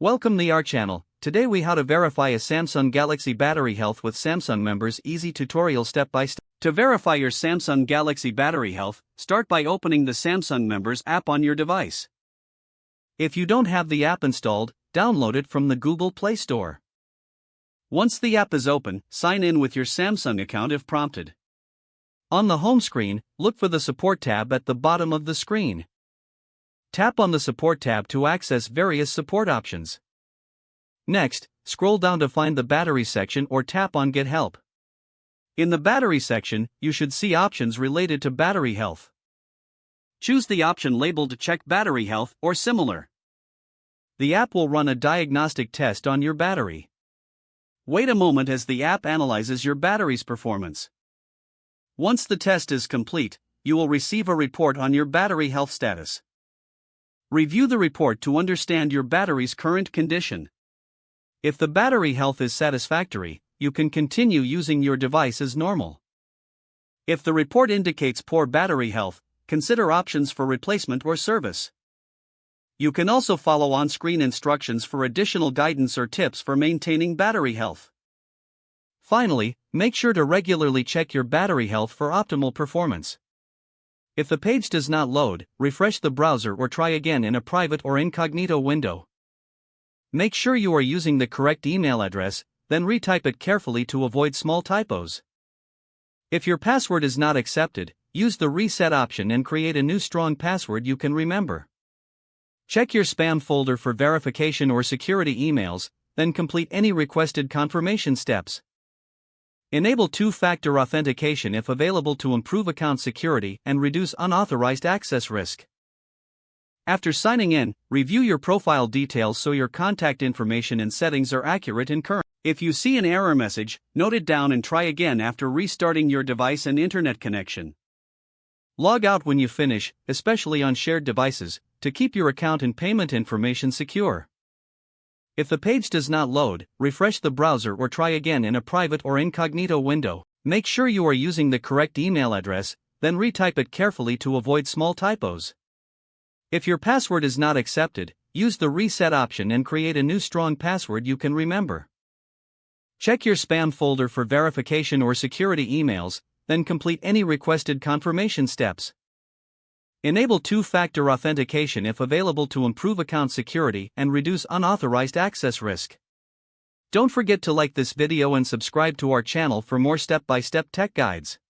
Welcome to our channel. Today we how to verify a Samsung Galaxy battery health with Samsung members. Easy tutorial step by step. To verify your Samsung Galaxy battery health, start by opening the Samsung members app on your device. If you don't have the app installed, download it from the Google Play Store. Once the app is open, sign in with your Samsung account if prompted. On the home screen, look for the Support tab at the bottom of the screen. Tap on the Support tab to access various support options. Next, scroll down to find the Battery section or tap on Get Help. In the Battery section, you should see options related to battery health. Choose the option labeled Check Battery Health or similar. The app will run a diagnostic test on your battery. Wait a moment as the app analyzes your battery's performance. Once the test is complete, you will receive a report on your battery health status. Review the report to understand your battery's current condition. If the battery health is satisfactory, you can continue using your device as normal. If the report indicates poor battery health, consider options for replacement or service. You can also follow on-screen instructions for additional guidance or tips for maintaining battery health. Finally, make sure to regularly check your battery health for optimal performance. If the page does not load, refresh the browser or try again in a private or incognito window. Make sure you are using the correct email address, then retype it carefully to avoid small typos. If your password is not accepted, use the reset option and create a new strong password you can remember. Check your spam folder for verification or security emails, then complete any requested confirmation steps. Enable two-factor authentication if available to improve account security and reduce unauthorized access risk. After signing in, review your profile details so your contact information and settings are accurate and current. If you see an error message, note it down and try again after restarting your device and internet connection. Log out when you finish, especially on shared devices, to keep your account and payment information secure. If the page does not load, refresh the browser or try again in a private or incognito window. Make sure you are using the correct email address, then retype it carefully to avoid small typos. If your password is not accepted, use the reset option and create a new strong password you can remember. Check your spam folder for verification or security emails, then complete any requested confirmation steps. Enable two-factor authentication if available to improve account security and reduce unauthorized access risk. Don't forget to like this video and subscribe to our channel for more step-by-step tech guides.